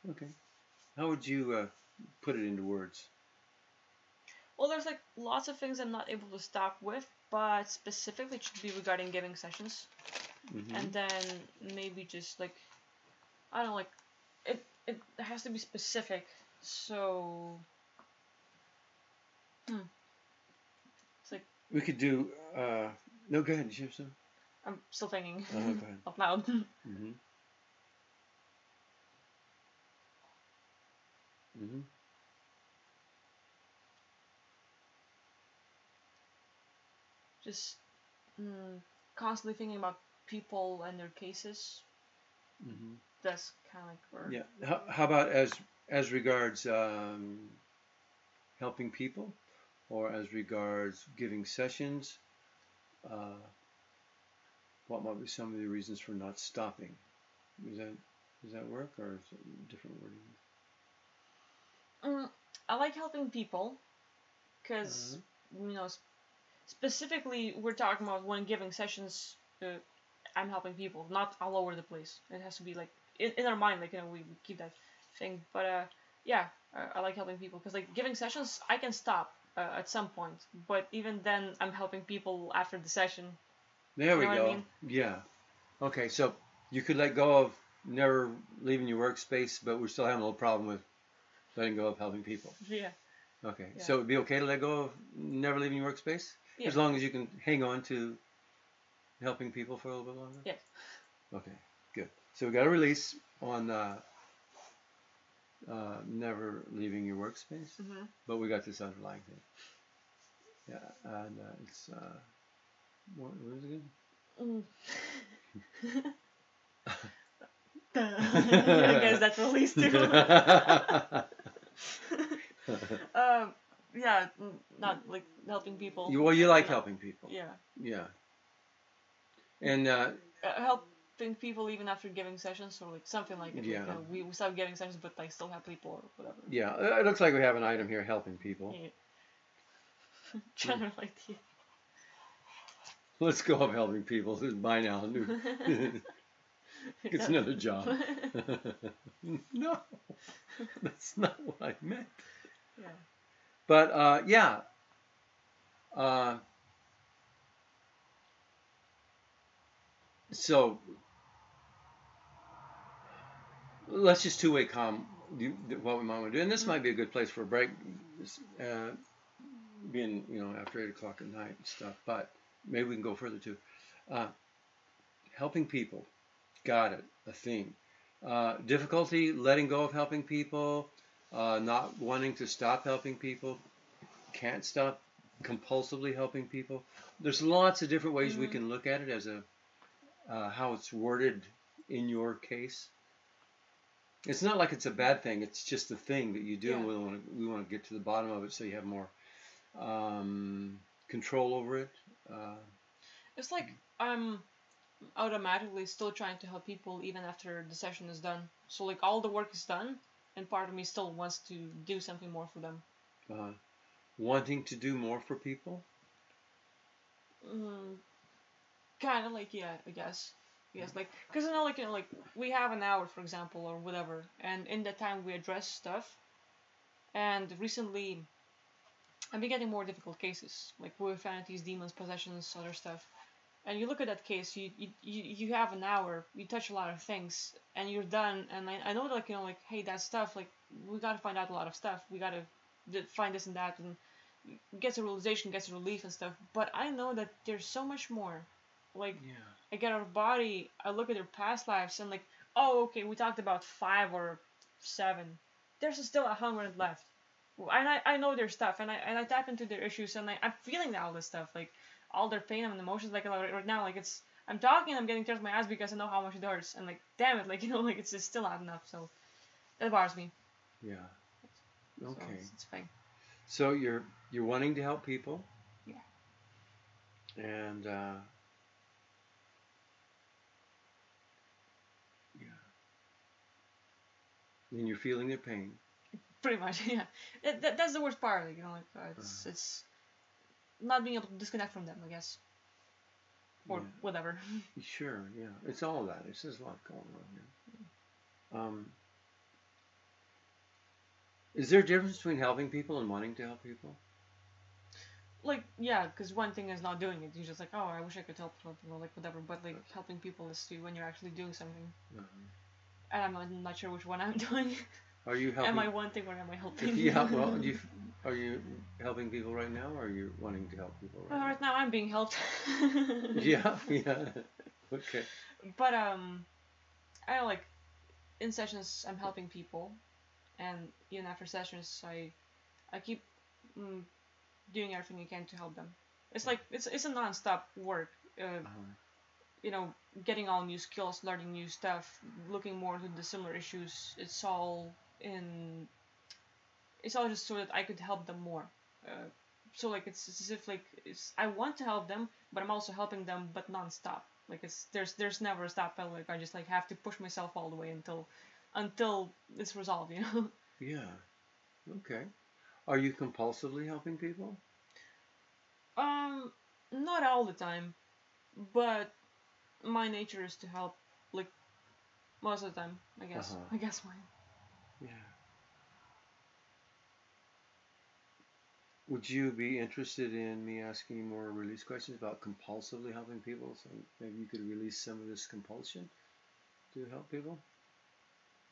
Speaker 1: Okay. How would you put it into words?
Speaker 2: Well, there's like lots of things I'm not able to stop with, but specifically it should be regarding giving sessions.
Speaker 1: Mm-hmm.
Speaker 2: And then maybe just like, I don't know, like it has to be specific. So it's like,
Speaker 1: we could do no, go ahead. Did you have some?
Speaker 2: I'm still thinking
Speaker 1: Go ahead.
Speaker 2: out loud.
Speaker 1: Mm-hmm. Mm-hmm.
Speaker 2: Just constantly thinking about people and their cases.
Speaker 1: Mm-hmm.
Speaker 2: That's kind of like where.
Speaker 1: Yeah. How about as regards helping people, or as regards giving sessions? What might be some of the reasons for not stopping? Does that work, or is it different wording?
Speaker 2: I like helping people, because specifically we're talking about when giving sessions. I'm helping people, not all over the place. It has to be like in our mind, like we keep that thing. But I like helping people, because like giving sessions, I can stop at some point, but even then, I'm helping people after the session.
Speaker 1: There we go.
Speaker 2: What I mean?
Speaker 1: Yeah. Okay, so you could let go of never leaving your workspace, but we're still having a little problem with letting go of helping people.
Speaker 2: Yeah.
Speaker 1: Okay,
Speaker 2: Yeah.
Speaker 1: so it'd be okay to let go of never leaving your workspace?
Speaker 2: Yeah.
Speaker 1: As long as you can hang on to helping people for a little bit longer?
Speaker 2: Yes.
Speaker 1: Okay, good. So we got a release on never leaving your workspace, but we got this underlying thing. Yeah, and it's what is it again?
Speaker 2: I guess that's released too. Yeah, not like helping people.
Speaker 1: Well, you like helping people.
Speaker 2: Yeah.
Speaker 1: Yeah. And
Speaker 2: people even after giving sessions, or like something like it.
Speaker 1: Yeah.
Speaker 2: Like, we stop giving sessions, but I still have people or whatever.
Speaker 1: Yeah, it looks like we have an item here, helping people.
Speaker 2: Yeah. General idea.
Speaker 1: Let's go of helping people. This is by now. It's another job. No, that's not what I meant.
Speaker 2: Yeah.
Speaker 1: But yeah. So let's just two-way what we might want to do, and this might be a good place for a break, being after 8 o'clock at night and stuff. But maybe we can go further too. Helping people, got it. A theme. Difficulty letting go of helping people, not wanting to stop helping people, can't stop compulsively helping people. There's lots of different ways we can look at it as how it's worded in your case. It's not like it's a bad thing. It's just a thing that you do, and we want to get to the bottom of it so you have more control over it.
Speaker 2: It's like I'm automatically still trying to help people even after the session is done. So like all the work is done, and part of me still wants to do something more for them.
Speaker 1: Wanting to do more for people?
Speaker 2: Kind of like, yeah, I guess. Yes, like, because like we have an hour, for example, or whatever, and in that time we address stuff. And recently, I've been getting more difficult cases, like with vanities, demons, possessions, other stuff. And you look at that case, you have an hour, you touch a lot of things, and you're done. And I know, like, hey, that stuff, like, we gotta find out a lot of stuff. We gotta find this and that, and gets a realization, gets a relief and stuff. But I know that there's so much more. Like, I get out of body, I look at their past lives, and like, oh, okay, we talked about 5 or 7. There's still 100 left. And I know their stuff, and I tap into their issues, and I'm feeling all this stuff, like, all their pain and emotions, like, right now, like, I'm talking, I'm getting tears in my eyes because I know how much it hurts, and like, damn it, like, like, it's still not enough, so that bothers me.
Speaker 1: Yeah. Okay.
Speaker 2: So it's fine.
Speaker 1: So you're wanting to help people.
Speaker 2: Yeah.
Speaker 1: And and you're feeling their pain.
Speaker 2: Pretty much, yeah. That's the worst part, like, like, it's not being able to disconnect from them, I guess. Or whatever.
Speaker 1: Sure, yeah. It's all that. It's just a lot going on here. Is there a difference between helping people and wanting to help people?
Speaker 2: Like, yeah, because one thing is not doing it. You're just like, oh, I wish I could help people, or like whatever. But like, helping people is when you're actually doing something. And I'm not sure which one I'm doing.
Speaker 1: Are you helping?
Speaker 2: Am I wanting or am I helping?
Speaker 1: Yeah, well, are you helping people right now, or are you wanting to help people right now?
Speaker 2: Right now I'm being helped.
Speaker 1: Yeah. Okay.
Speaker 2: But I don't like, in sessions I'm helping people, and even after sessions I keep doing everything I can to help them. It's like it's a non-stop work. Getting all new skills, learning new stuff, looking more into the similar issues. It's all just so that I could help them more. So like it's as if like I want to help them, but I'm also helping them, but non-stop. Like there's never a stop. Like I just like have to push myself all the way until it's resolved.
Speaker 1: Yeah. Okay. Are you compulsively helping people?
Speaker 2: Not all the time, but my nature is to help, like, most of the time, I guess. I guess mine.
Speaker 1: Yeah. Would you be interested in me asking you more release questions about compulsively helping people? So maybe you could release some of this compulsion to help people?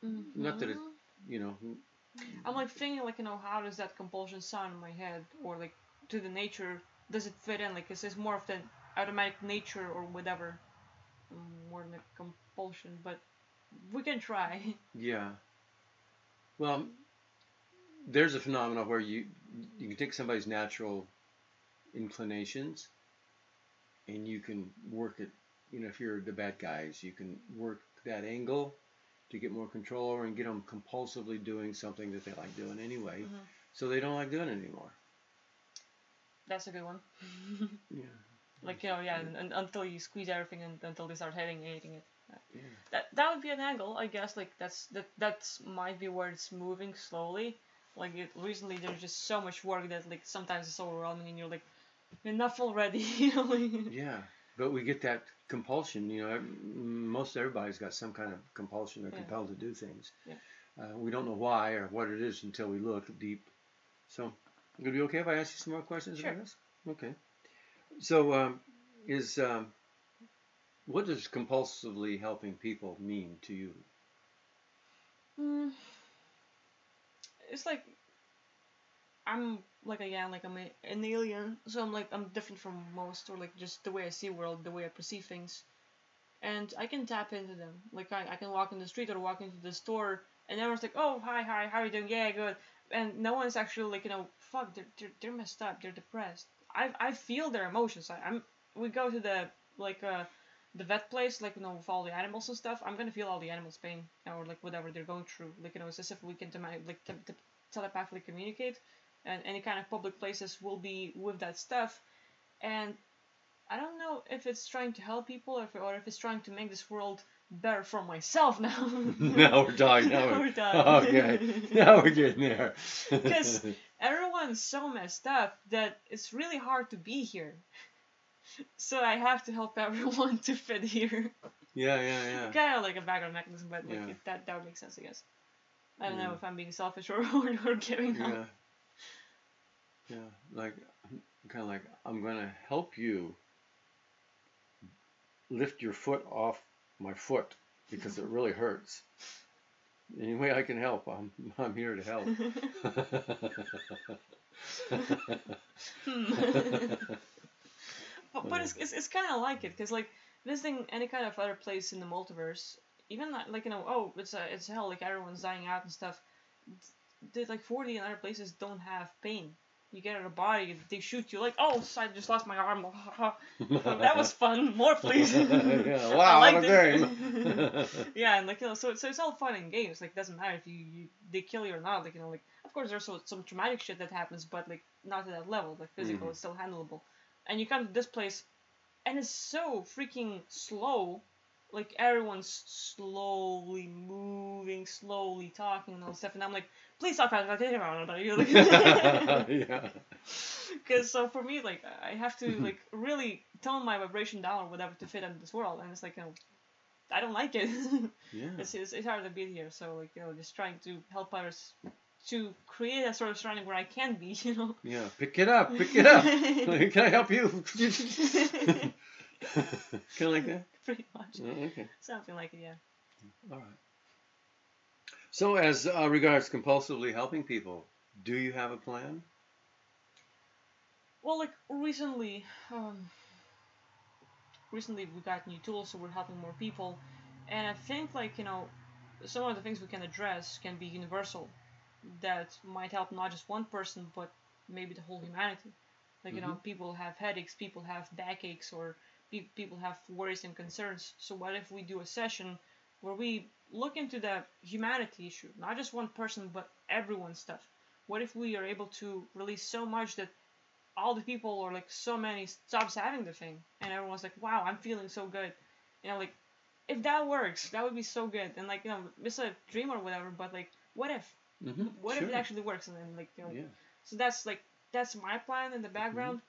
Speaker 1: Not that it,
Speaker 2: I'm like thinking, like, how does that compulsion sound in my head, or like to the nature, does it fit in? Like, is this more of the automatic nature or whatever, more than a compulsion? But we can try.
Speaker 1: Yeah. Well, there's a phenomenon where you can take somebody's natural inclinations and you can work it. If you're the bad guys, you can work that angle to get more control over and get them compulsively doing something that they like doing anyway, so they don't like doing it anymore.
Speaker 2: That's a good one.
Speaker 1: Yeah.
Speaker 2: Like, and until you squeeze everything and until they start hating it. That would be an angle, I guess. Like that's might be where it's moving slowly. Like recently, there's just so much work that like sometimes it's overwhelming, and you're like, enough already. You know?
Speaker 1: Yeah, but we get that compulsion. Most everybody's got some kind of compulsion. They're compelled to do things.
Speaker 2: Yeah.
Speaker 1: We don't know why or what it is until we look deep. So, would it be okay if I ask you some more questions about this? Okay. So, what does compulsively helping people mean to you?
Speaker 2: It's like I'm like again like I'm an alien, so I'm different from most, or like just the way I see world, the way I perceive things, and I can tap into them. Like I can walk in the street or walk into the store, and everyone's like, oh hi, how are you doing? Yeah, good. And no one's actually like, fuck, they're messed up, they're depressed. I feel their emotions. We go to the vet place, like with all the animals and stuff. I'm gonna feel all the animals' pain or like whatever they're going through. Like it's as if we can telepathically communicate, and any kind of public places will be with that stuff. And I don't know if it's trying to help people or if it's trying to make this world better for myself now.
Speaker 1: Now we're talking.
Speaker 2: Now we're talking.
Speaker 1: Okay. Now we're getting there.
Speaker 2: Because everyone's so messed up that it's really hard to be here. So I have to help everyone to fit here.
Speaker 1: Yeah.
Speaker 2: Kind of like a background mechanism, but like that would make sense, I guess. I don't know if I'm being selfish or giving up.
Speaker 1: Yeah. Like, kind of like, I'm going to help you lift your foot off my foot because it really hurts. Any way I can help, I'm here to help.
Speaker 2: But it's kind of like it, because like visiting any kind of other place in the multiverse, even like it's hell, like everyone's dying out and stuff. Like 40 and other places don't have pain. You get out of the body, they shoot you like, oh, I just lost my arm. That was fun. More, please.
Speaker 1: Yeah, wow, what a game.
Speaker 2: Yeah, and like so it's all fun and games. Like, it doesn't matter if they kill you or not. Like like of course there's some traumatic shit that happens, but like not to that level. Like physical, it's still handleable. And you come to this place, and it's so freaking slow. Like everyone's slowly moving, slowly talking and all stuff, and I'm like, please stop.
Speaker 1: Yeah.
Speaker 2: Because so for me, like I have to like really tone my vibration down or whatever to fit into this world, and it's like I don't like it.
Speaker 1: Yeah.
Speaker 2: It's hard to be here, so like just trying to help others to create a sort of surrounding where I can be,
Speaker 1: Yeah, pick it up. Can I help you? Kind of like that?
Speaker 2: Pretty much.
Speaker 1: Oh, okay.
Speaker 2: Something like it, yeah.
Speaker 1: All right. So as regards compulsively helping people, do you have a plan?
Speaker 2: Well, like recently we got new tools, so we're helping more people. And I think like, some of the things we can address can be universal. That might help not just one person, but maybe the whole humanity. Like, people have headaches, people have backaches, or people have worries and concerns. So what if we do a session where we look into the humanity issue, not just one person, but everyone's stuff? What if we are able to release so much that all the people, or like so many, stops having the thing, and everyone's like, wow, I'm feeling so good. Like, if that works, that would be so good. And like, it's a dream or whatever, but like, what if? What if it actually works? And then like, so that's my plan in the background.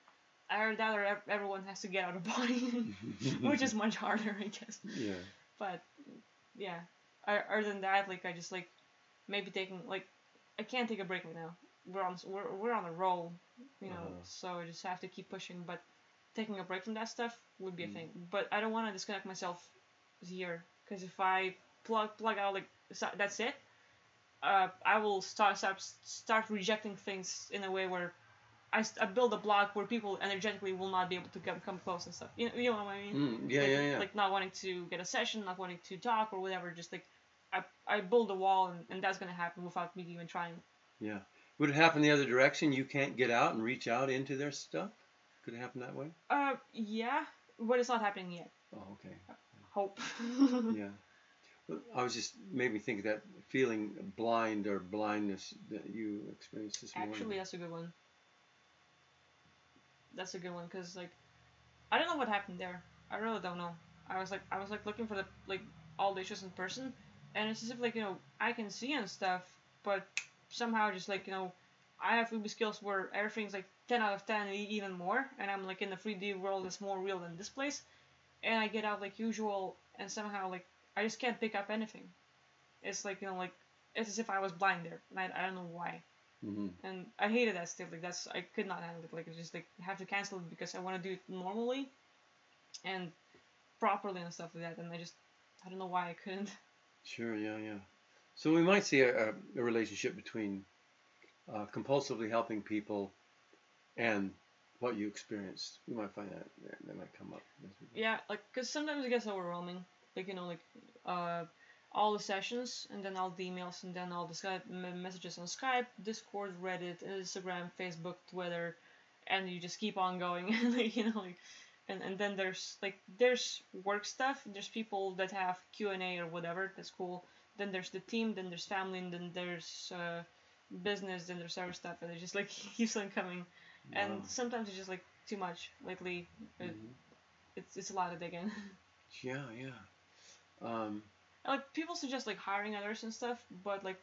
Speaker 2: Either that or everyone has to get out of body, which is much harder, I guess.
Speaker 1: Yeah.
Speaker 2: But yeah, other than that, like I just like maybe taking like I can't take a break right now. We're on a roll, so I just have to keep pushing. But taking a break from that stuff would be a thing. But I don't want to disconnect myself here, because if I plug out like that's it, I will start rejecting things in a way where I build a block where people energetically will not be able to come close and stuff. You know what I mean?
Speaker 1: Yeah.
Speaker 2: Like not wanting to get a session, not wanting to talk or whatever. Just like I build a wall, and that's gonna happen without me even trying.
Speaker 1: Yeah. Would it happen the other direction? You can't get out and reach out into their stuff? Could it happen that way?
Speaker 2: Yeah, but it's not happening yet.
Speaker 1: Oh, okay.
Speaker 2: Hope.
Speaker 1: Yeah. I was just made me think of that feeling blind or blindness that you experienced this morning.
Speaker 2: Actually, that's a good one. That's a good one, because like I don't know what happened there. I really don't know. I was like looking for the like all the issues in person, and it's as if like I can see and stuff, but somehow just like I have 3D skills where everything's like 10 out of 10 and even more, and I'm like in the 3D world that's more real than this place, and I get out like usual, and somehow like I just can't pick up anything. It's like like it's as if I was blind there, and I don't know why.
Speaker 1: Mm-hmm.
Speaker 2: And I hated that still. Like I could not handle it. Like it's just like I have to cancel it because I want to do it normally and properly and stuff like that. And I don't know why I couldn't.
Speaker 1: Sure, yeah, yeah. So we might see a relationship between compulsively helping people and what you experienced. We might find that might come up.
Speaker 2: Yeah, like because sometimes it gets overwhelming. Like all the sessions, and then all the emails, and then all the Skype messages on Skype, Discord, Reddit, Instagram, Facebook, Twitter, and you just keep on going. Like and then there's work stuff. There's people that have Q&A or whatever. That's cool. Then there's the team. Then there's family. And then there's business. Then there's other stuff, and it just like keeps on coming.
Speaker 1: Wow.
Speaker 2: And sometimes it's just like too much. Lately, it's a lot to dig in.
Speaker 1: Yeah, yeah.
Speaker 2: Like people suggest like hiring others and stuff, but like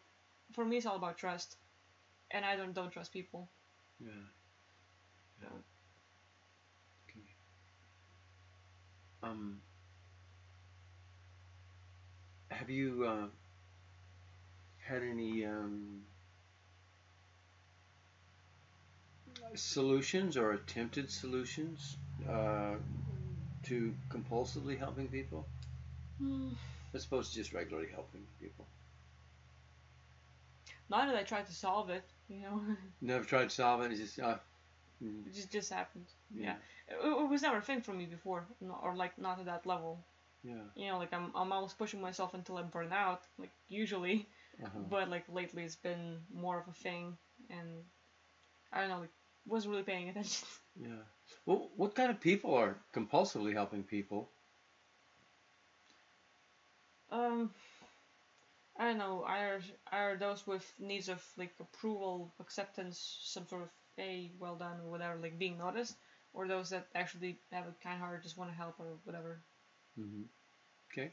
Speaker 2: for me it's all about trust, and I don't trust people.
Speaker 1: Yeah. Yeah. Okay. Have you had any solutions or attempted solutions to compulsively helping people? As opposed to just regularly helping people.
Speaker 2: Not that I tried to solve it,
Speaker 1: Never tried to solve it. It's just
Speaker 2: It just happened.
Speaker 1: yeah.
Speaker 2: It was never a thing for me before, or like not at that level.
Speaker 1: Yeah.
Speaker 2: Like I'm almost pushing myself until I burn out, like usually. But like lately it's been more of a thing, and I don't know, like wasn't really paying attention.
Speaker 1: Yeah. Well, what kind of people are compulsively helping people?
Speaker 2: I don't know. Either those with needs of like approval, acceptance, some sort of hey, well done or whatever, like being noticed, or those that actually have a kind heart, just want to help or whatever.
Speaker 1: Okay.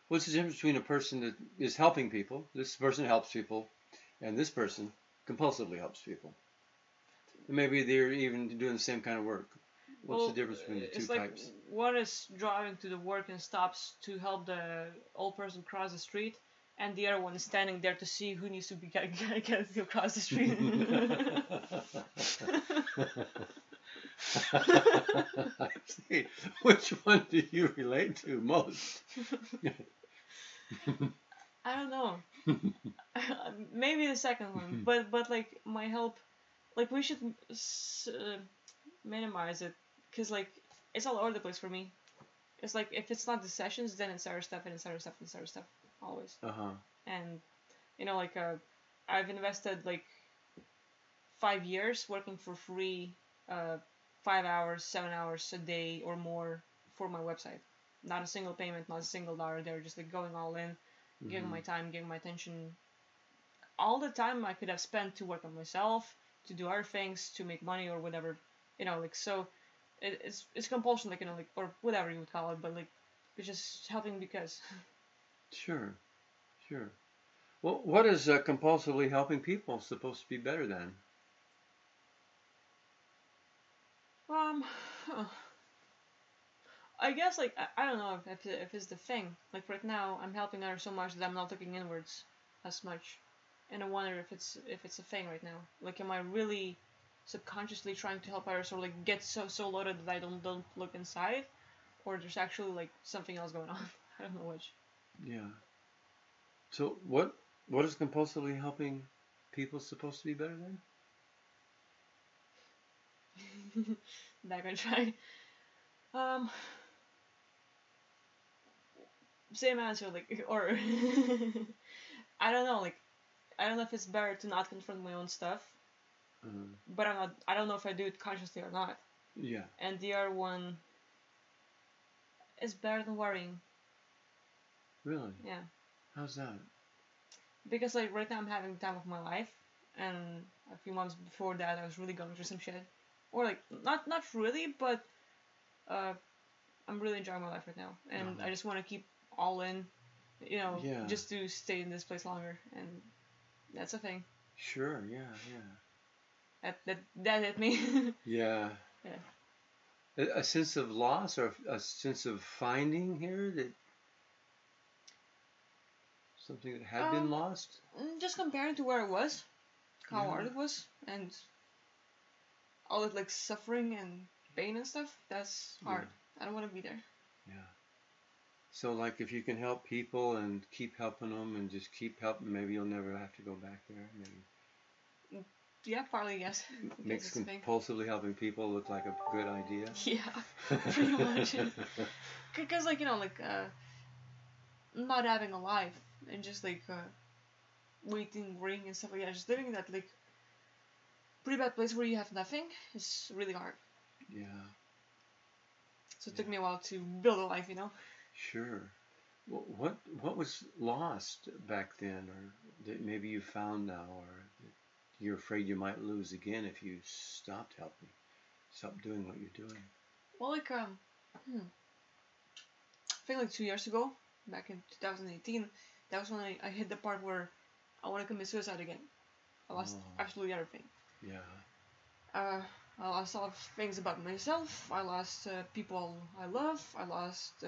Speaker 1: What's the difference between a person that is helping people, this person helps people, and this person compulsively helps people? And maybe they're even doing the same kind of work. What's the difference between the two types?
Speaker 2: One is driving to the work and stops to help the old person cross the street, and the other one is standing there to see who needs to be get across the street.
Speaker 1: I see. Which one do you relate to most?
Speaker 2: I don't know. Maybe the second one, but like my help, like we should minimize it, because like it's all over the place for me. It's like if it's not the sessions, then it's other stuff and it's other stuff and it's other stuff always. And like I've invested like 5 years working for free, 5 hours, 7 hours a day or more for my website. Not a single payment, not a single dollar. They're just like going all in, giving my time, giving my attention. All the time I could have spent to work on myself, to do other things, to make money or whatever. Like so. It's compulsion, like like, or whatever you would call it, but like it's just helping because.
Speaker 1: Sure. Well, what is compulsively helping people supposed to be better than?
Speaker 2: I guess like I don't know if it's the thing. Like right now I'm helping others so much that I'm not looking inwards as much, and I wonder if it's a thing right now. Like, am I really subconsciously trying to help others, or like get so loaded that I don't look inside, or there's actually like something else going on? I don't know which.
Speaker 1: Yeah. So what is compulsively helping people supposed to be better than?
Speaker 2: Not gonna try. Same answer, like, or I don't know, like I don't know if it's better to not confront my own stuff. But I don't know if I do it consciously or not.
Speaker 1: Yeah.
Speaker 2: And the other one is better than worrying.
Speaker 1: Really?
Speaker 2: Yeah.
Speaker 1: How's that?
Speaker 2: Because like right now I'm having the time of my life, and a few months before that I was really going through some shit. Or like not really, but I'm really enjoying my life right now, and
Speaker 1: Uh-huh.
Speaker 2: I just want to keep all in, you know,
Speaker 1: Yeah.
Speaker 2: just to stay in this place longer, and that's a thing.
Speaker 1: Sure. Yeah.
Speaker 2: That hit me.
Speaker 1: Yeah.
Speaker 2: Yeah.
Speaker 1: A sense of loss or a sense of finding here that something that had been lost.
Speaker 2: Just comparing to where it was, how
Speaker 1: Yeah.
Speaker 2: hard it was, and all that like suffering and pain and stuff. That's hard. I don't want to be there.
Speaker 1: Yeah. So like if you can help people and keep helping them and just keep helping, maybe you'll never have to go back there. Maybe
Speaker 2: Yeah, partly yes.
Speaker 1: makes compulsively helping people look like a good idea.
Speaker 2: Yeah, pretty much. Because like like not having a life and just like waiting, worrying and stuff like that, just living in that like pretty bad place where you have nothing is really hard.
Speaker 1: Yeah.
Speaker 2: So it took me a while to build a life,
Speaker 1: Sure. What was lost back then, or that maybe you found now, or that you're afraid you might lose again if you stopped helping, stopped doing what you're doing?
Speaker 2: Well, like I think like 2 years ago, back in 2018, that was when I hit the part where I want to commit suicide again. I lost absolutely everything.
Speaker 1: Yeah.
Speaker 2: I lost a lot of things about myself. I lost people I love. I lost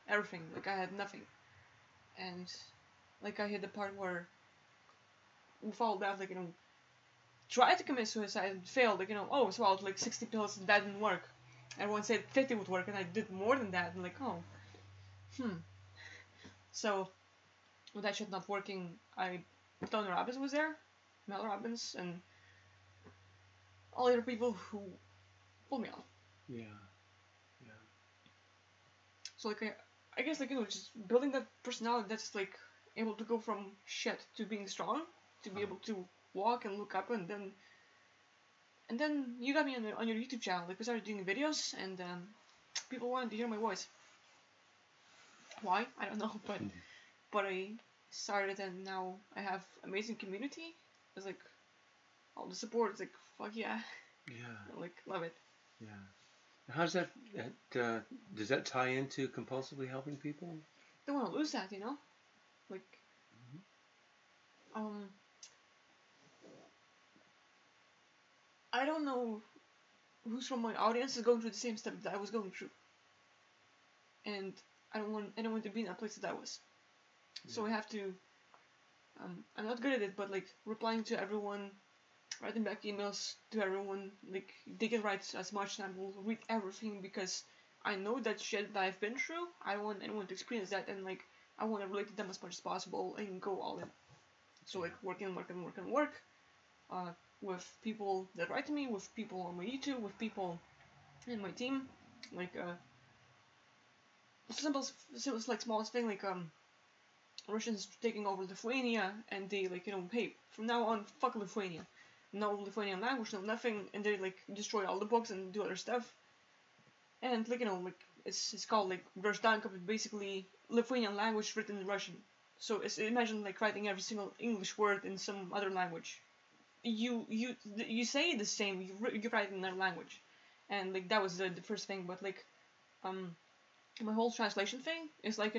Speaker 2: everything. Like I had nothing, and like I hit the part where we followed that, like tried to commit suicide and failed. Like oh, swallowed like 60 pills and that didn't work. Everyone said 50 would work, and I did more than that. And like oh, So with that shit not working, Tony Robbins was there, Mel Robbins, and all the other people who pulled me out.
Speaker 1: Yeah.
Speaker 2: So like I guess like just building that personality that's like able to go from shit to being strong, to be able to walk and look up, and then you got me on your YouTube channel. Like we started doing videos, and people wanted to hear my voice. Why? I don't know, but I started, and now I have amazing community. It's like all the support. It's like fuck yeah.
Speaker 1: Yeah.
Speaker 2: I like love it.
Speaker 1: Yeah. How does does that tie into compulsively helping people?
Speaker 2: Don't want to lose that, like I don't know who's from my audience is going through the same stuff that I was going through, and I don't want to be in that place that I was. Yeah. So I have to. I'm not good at it, but like replying to everyone, writing back emails to everyone. Like they can write as much, and I will read everything because I know that shit that I've been through. I want anyone to experience that, and like I want to relate to them as much as possible and go all in. So like work, with people that write to me, with people on my YouTube, with people in my team, like simple like smallest thing, like Russians taking over Lithuania, and they like hey, from now on fuck Lithuania, no Lithuanian language, no nothing, and they like destroy all the books and do other stuff, and like like it's called like Grozdanka, but basically Lithuanian language written in Russian. So imagine like writing every single English word in some other language. You say the same, you write in another language, and like that was the first thing. But like my whole translation thing is like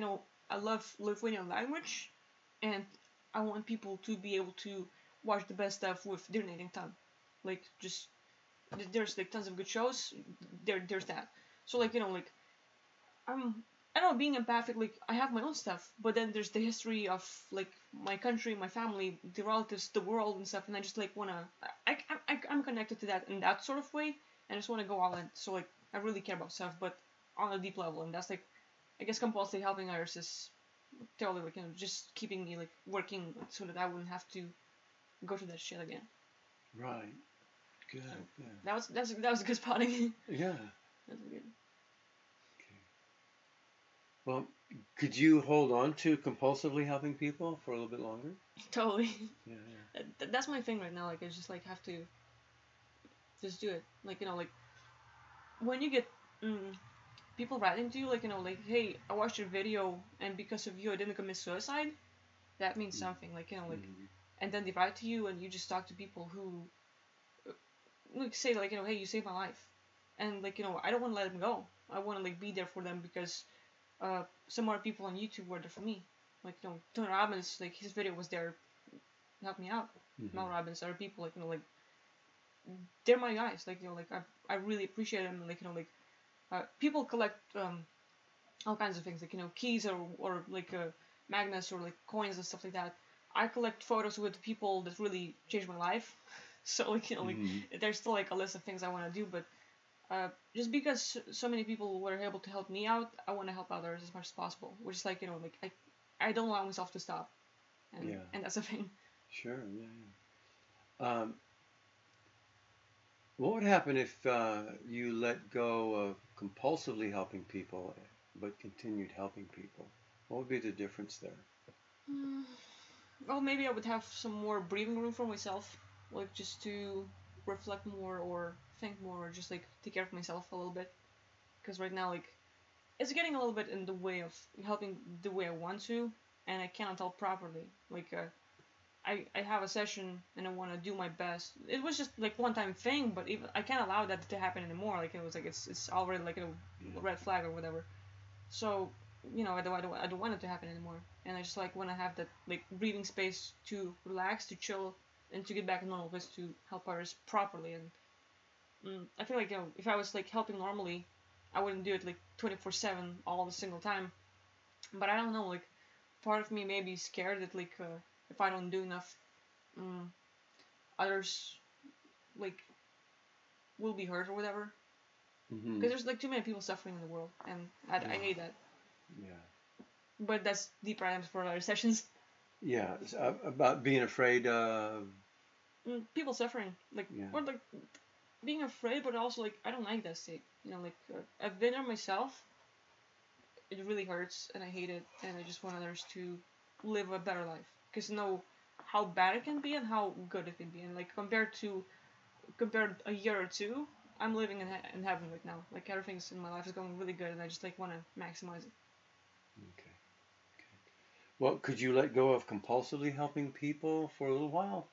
Speaker 2: I love Lithuanian language, and I want people to be able to watch the best stuff with their native tongue. Like just there's like tons of good shows. There's that. So like like I don't know, being empathic, like I have my own stuff, but then there's the history of like my country, my family, the relatives, the world and stuff, and I just like wanna, I'm connected to that in that sort of way, and I just wanna go all in. So like I really care about stuff, but on a deep level, and that's like, I guess compulsively helping others is totally like just keeping me like working so that I wouldn't have to go through that shit again.
Speaker 1: Right. Good.
Speaker 2: So
Speaker 1: good.
Speaker 2: That was a good spotting.
Speaker 1: Yeah.
Speaker 2: That's good.
Speaker 1: Well, could you hold on to compulsively helping people for a little bit longer?
Speaker 2: Totally.
Speaker 1: Yeah.
Speaker 2: That's my thing right now. Like I just like have to just do it. Like like when you get people writing to you, like like hey, I watched your video and because of you I didn't commit suicide. That means something. Like like, and then they write to you and you just talk to people who like say like hey, you saved my life, and like I don't want to let them go. I want to like be there for them because some other people on YouTube were there for me. Like, you know, Tony Robbins, like his video was there, help me out. Mel Robbins, other people, like, you know, like they're my guys. Like, you know, like I really appreciate them. Like, you know, like people collect all kinds of things, like, you know, keys or like magnets or like coins and stuff like that. I collect photos with people that really changed my life. So, like, you know, like there's still like a list of things I want to do, but just because so many people were able to help me out, I want to help others as much as possible. Which is like, you know, like I don't allow myself to stop, and that's the thing.
Speaker 1: Sure. Yeah. What would happen if you let go of compulsively helping people, but continued helping people? What would be the difference there?
Speaker 2: Well, maybe I would have some more breathing room for myself, like just to reflect more or think more or just like take care of myself a little bit. Because right now, like, it's getting a little bit in the way of helping the way I want to, and I cannot help properly. Like, I have a session and I want to do my best. It was just like one time thing, but even I can't allow that to happen anymore. Like, it was like it's already like a red flag or whatever. So, you know, I don't want it to happen anymore. And I just like want to have that like breathing space to relax, to chill, and to get back to normal, just to help others properly. And I feel like, you know, if I was like helping normally, I wouldn't do it like 24/7 all the single time. But I don't know, like part of me may be scared that like if I don't do enough, others like will be hurt or whatever. Because there's like too many people suffering in the world, and I hate that.
Speaker 1: Yeah.
Speaker 2: But that's deeper items for other sessions.
Speaker 1: Yeah, about being afraid of
Speaker 2: people suffering, like or like being afraid, but also like I don't like that state. You know, like I've been there myself. It really hurts, and I hate it, and I just want others to live a better life. Because know how bad it can be and how good it can be, and like compared a year or two, I'm living in heaven right now. Like everything's in my life is going really good, and I just like want to maximize it.
Speaker 1: Okay. Well, could you let go of compulsively helping people for a little while?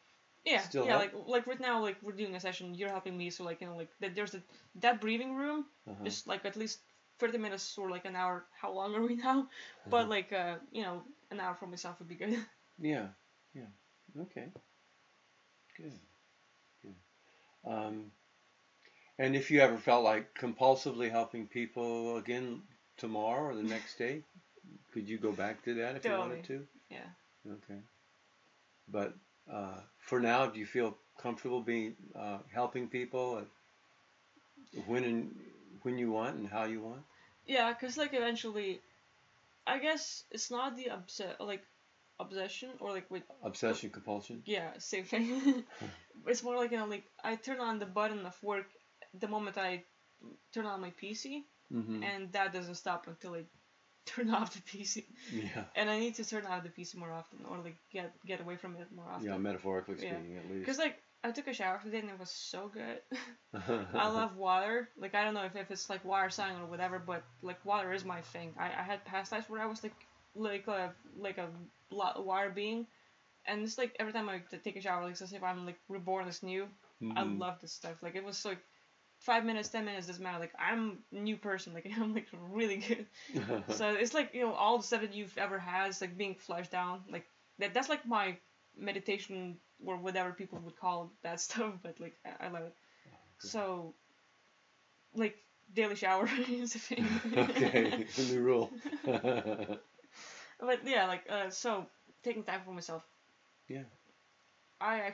Speaker 2: Yeah, still yeah, like right now, like we're doing a session, you're helping me, so like, you know, like there's that breathing room, just like at least 30 minutes or like an hour. How long are we now? But like you know, an hour for myself would be good.
Speaker 1: Yeah, okay, good. And if you ever felt like compulsively helping people again tomorrow or the next day, could you go back to that if you wanted to?
Speaker 2: Yeah.
Speaker 1: Okay. But for now, do you feel comfortable being helping people when you want and how you want?
Speaker 2: Yeah, cause like eventually, I guess it's not the obsession or like with
Speaker 1: obsession compulsion.
Speaker 2: Yeah, same thing. It's more like, you know, like I turn on the button of work the moment I turn on my PC, and that doesn't stop until I turn off the PC.
Speaker 1: Yeah.
Speaker 2: And I need to turn off the PC more often, or like get away from it more often.
Speaker 1: Yeah, metaphorically speaking, at least.
Speaker 2: Because like I took a shower today and it was so good. I love water. Like I don't know if it's like water sign or whatever, but like water is my thing. I had past lives where I was like a water being, and it's like every time I take a shower, like as if I'm like reborn as new. I love this stuff. Like it was like 5 minutes, 10 minutes doesn't matter. Like I'm a new person. Like I'm like really good. So it's like, you know, all the stuff that you've ever had is like being flushed down. Like that's like my meditation or whatever people would call that stuff. But like I love it. So like daily shower is a thing.
Speaker 1: Okay, new rule.
Speaker 2: But yeah, like so taking time for myself.
Speaker 1: Yeah.
Speaker 2: I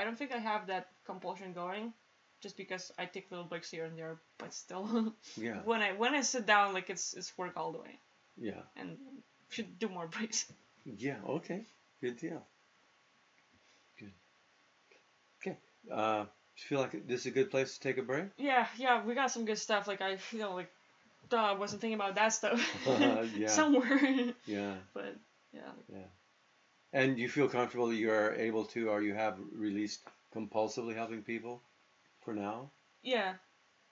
Speaker 2: don't think I have that compulsion going, just because I take little breaks here and there, but still.
Speaker 1: Yeah.
Speaker 2: When I sit down, like it's work all the way.
Speaker 1: Yeah.
Speaker 2: And should do more breaks.
Speaker 1: Yeah. Okay. Good deal. Good. Okay. Feel like this is a good place to take a break?
Speaker 2: Yeah. We got some good stuff. Like I feel like, I wasn't thinking about that stuff.
Speaker 1: Yeah.
Speaker 2: Somewhere.
Speaker 1: Yeah.
Speaker 2: But yeah.
Speaker 1: Yeah. And you feel comfortable that you are able to, or you have released compulsively helping people for now?
Speaker 2: Yeah.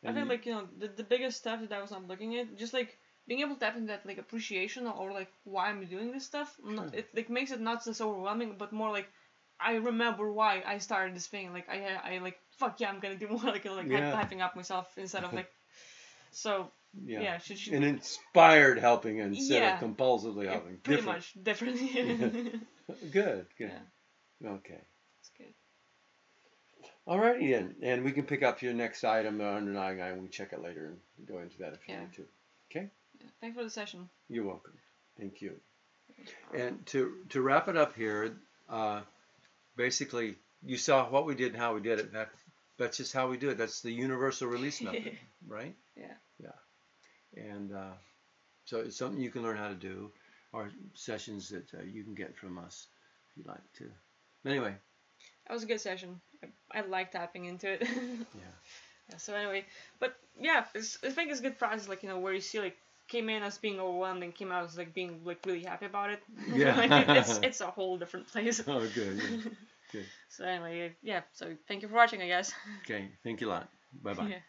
Speaker 1: And
Speaker 2: I feel like, you know, the biggest stuff that I was not looking at, just like being able to tap into that like appreciation or like why I'm doing this stuff.
Speaker 1: Sure.
Speaker 2: It like makes it not just overwhelming, but more like I remember why I started this thing. Like I like fuck yeah, I'm gonna do more. Like hyping up myself instead of like So
Speaker 1: Yeah.
Speaker 2: yeah, should
Speaker 1: An inspired helping instead
Speaker 2: Yeah.
Speaker 1: of compulsively helping.
Speaker 2: pretty
Speaker 1: Different.
Speaker 2: much different.
Speaker 1: Good.
Speaker 2: Yeah,
Speaker 1: Okay.
Speaker 2: that's good.
Speaker 1: Alrighty then, and we can pick up your next item under 99. We can check it later and go into that if you
Speaker 2: Yeah.
Speaker 1: need to. Okay.
Speaker 2: Yeah. Thanks for the session.
Speaker 1: You're welcome. Thank you. And to wrap it up here, basically you saw what we did and how we did it. That's just how we do it. That's the universal release method, right?
Speaker 2: Yeah.
Speaker 1: Yeah. And so it's something you can learn how to do, or sessions that you can get from us if you'd like to. Anyway.
Speaker 2: That was a good session. I like tapping into it.
Speaker 1: Yeah.
Speaker 2: So anyway, but yeah, I think it's a good process, like, where you see, like, came in as being overwhelmed and came out as, like, being, like, really happy about it.
Speaker 1: Yeah.
Speaker 2: Like, it's a whole different place.
Speaker 1: Oh, good. Yeah. Good.
Speaker 2: So anyway, yeah, so thank you for watching, I guess.
Speaker 1: Okay. Thank you a lot. Bye-bye.
Speaker 2: Yeah.